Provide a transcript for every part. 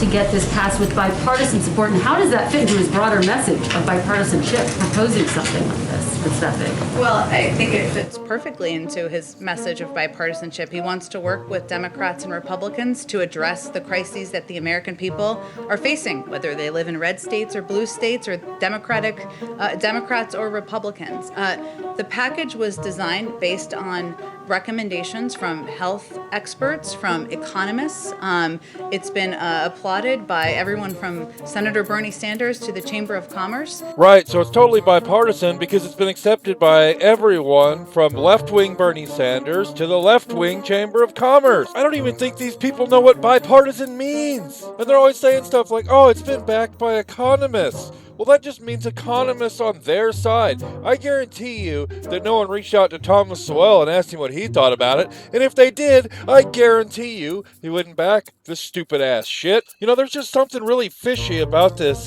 to get this passed with bipartisan support, and how does that fit into his broader message of bipartisanship, proposing something like this that's that big? Well, I think it fits perfectly into his message of bipartisanship. He wants to work with Democrats and Republicans to address the crises that the American people are facing, whether they live in red states or blue states or Democrats or Republicans. The package was designed based on recommendations from health experts, from economists. It's been applauded by everyone from Senator Bernie Sanders to the Chamber of Commerce. Right, so it's totally bipartisan because it's been accepted by everyone from left-wing Bernie Sanders to the left-wing Chamber of Commerce. I don't even think these people know what bipartisan means. And they're always saying stuff like, oh, it's been backed by economists. Well, that just means economists on their side. I guarantee you that no one reached out to Thomas Sowell and asked him what he thought about it. And if they did, I guarantee you he wouldn't back this stupid ass shit. You know, there's just something really fishy about this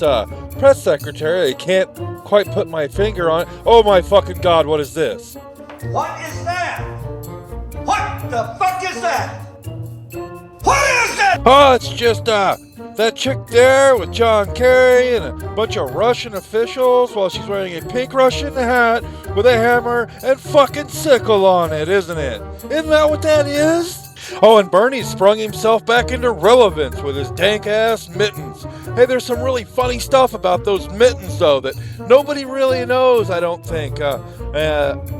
press secretary. I can't quite put my finger on it. Oh my fucking God, what is this? What is that? What the fuck is that? What is that? Oh, it's just that chick there with John Kerry and a bunch of Russian officials while she's wearing a pink Russian hat with a hammer and fucking sickle on it, isn't it? Isn't that what that is? Oh, and Bernie sprung himself back into relevance with his dank-ass mittens. Hey, there's some really funny stuff about those mittens, though, that nobody really knows, I don't think.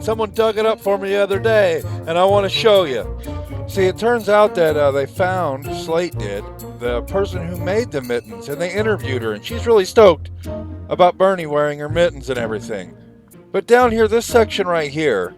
Someone dug it up for me the other day, and I want to show you. See, it turns out that they found, Slate did, the person who made the mittens, and they interviewed her, and she's really stoked about Bernie wearing her mittens and everything. But down here, this section right here,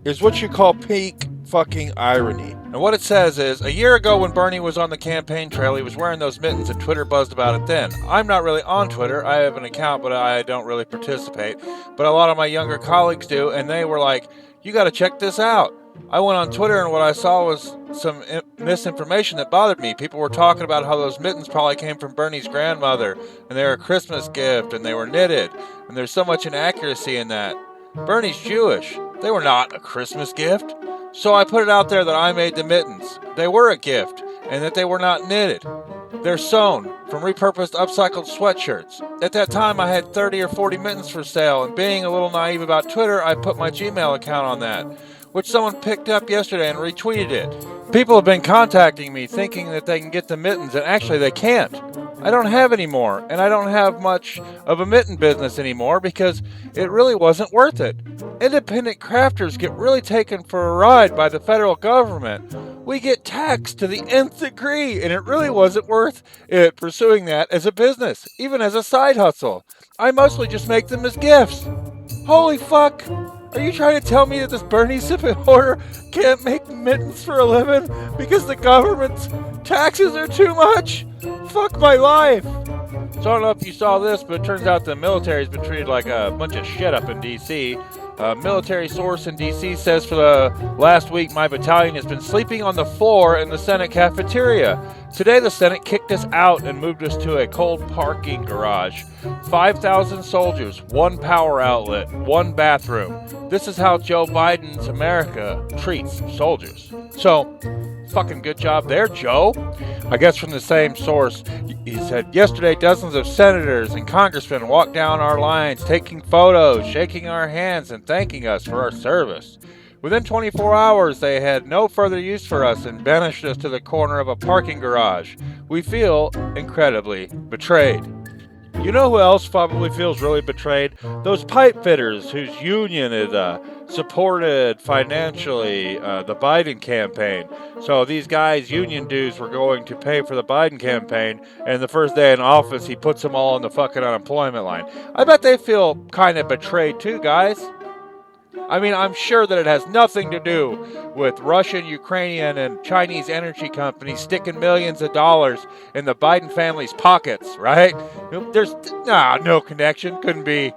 is what you call peak fucking irony. And what it says is, a year ago when Bernie was on the campaign trail, he was wearing those mittens and Twitter buzzed about it then. I'm not really on Twitter. I have an account, but I don't really participate. But a lot of my younger colleagues do, and they were like, you gotta check this out. I went on Twitter and what I saw was some misinformation that bothered me. People were talking about how those mittens probably came from Bernie's grandmother and they were a Christmas gift and they were knitted. And there's so much inaccuracy in that. Bernie's Jewish. They were not a Christmas gift. So I put it out there that I made the mittens. They were a gift and that they were not knitted. They're sewn from repurposed upcycled sweatshirts. At that time I had 30 or 40 mittens for sale, and being a little naive about Twitter, I put my Gmail account on that, which someone picked up yesterday and retweeted it. People have been contacting me thinking that they can get the mittens, and actually they can't. I don't have any more, and I don't have much of a mitten business anymore because it really wasn't worth it. Independent crafters get really taken for a ride by the federal government. We get taxed to the nth degree, and it really wasn't worth it pursuing that as a business, even as a side hustle. I mostly just make them as gifts. Holy fuck! Are you trying to tell me that this Bernie supporter can't make mittens for a living because the government's taxes are too much? Fuck my life! So I don't know if you saw this, but it turns out the military's been treated like a bunch of shit up in D.C. A military source in D.C. says for the last week, my battalion has been sleeping on the floor in the Senate cafeteria. Today, the Senate kicked us out and moved us to a cold parking garage. 5,000 soldiers, one power outlet, one bathroom. This is how Joe Biden's America treats soldiers. So, fucking good job there, Joe. I guess from the same source, he said, yesterday dozens of senators and congressmen walked down our lines, taking photos, shaking our hands, and thanking us for our service. Within 24 hours, they had no further use for us and banished us to the corner of a parking garage. We feel incredibly betrayed. You know who else probably feels really betrayed? Those pipe fitters whose union had supported financially the Biden campaign. So these guys' union dues were going to pay for the Biden campaign, and the first day in office, he puts them all on the fucking unemployment line. I bet they feel kind of betrayed too, guys. I mean, I'm sure that it has nothing to do with Russian, Ukrainian, and Chinese energy companies sticking millions of dollars in the Biden family's pockets, right? There's no connection. Couldn't be.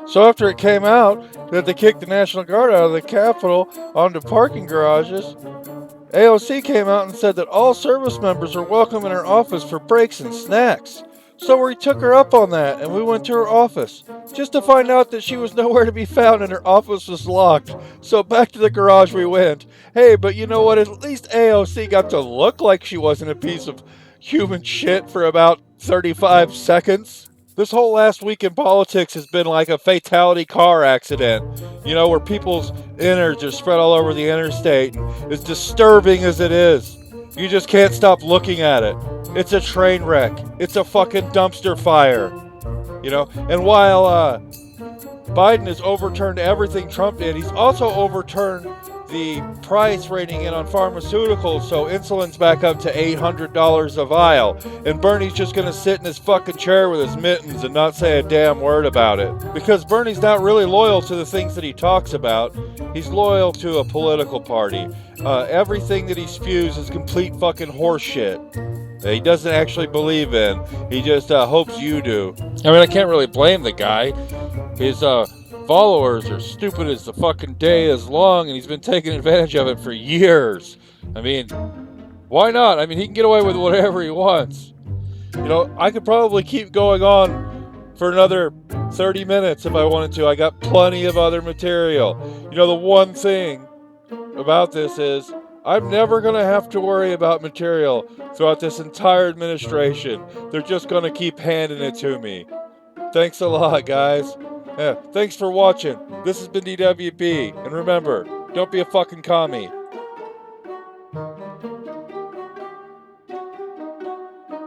So after it came out that they kicked the National Guard out of the Capitol onto parking garages, AOC came out and said that all service members are welcome in her office for breaks and snacks. So we took her up on that, and we went to her office, just to find out that she was nowhere to be found and her office was locked. So back to the garage we went. Hey, but you know what? At least AOC got to look like she wasn't a piece of human shit for about 35 seconds. This whole last week in politics has been like a fatality car accident, where people's innards are spread all over the interstate. And as disturbing as it is, you just can't stop looking at it. It's a train wreck. It's a fucking dumpster fire. And while Biden has overturned everything Trump did, he's also overturned the price rating in on pharmaceuticals, so insulin's back up to $800 a vial, and Bernie's just gonna sit in his fucking chair with his mittens and not say a damn word about it. Because Bernie's not really loyal to the things that he talks about. He's loyal to a political party. Everything that he spews is complete fucking horseshit. He doesn't actually believe in. He just hopes you do. I mean, I can't really blame the guy. His followers are stupid as the fucking day is long, and he's been taking advantage of it for years. I mean, why not? I mean, he can get away with whatever he wants. I could probably keep going on for another 30 minutes if I wanted to. I got plenty of other material. The one thing about this is I'm never going to have to worry about material throughout this entire administration. They're just going to keep handing it to me. Thanks a lot, guys. Yeah, thanks for watching. This has been DWB. And remember, don't be a fucking commie.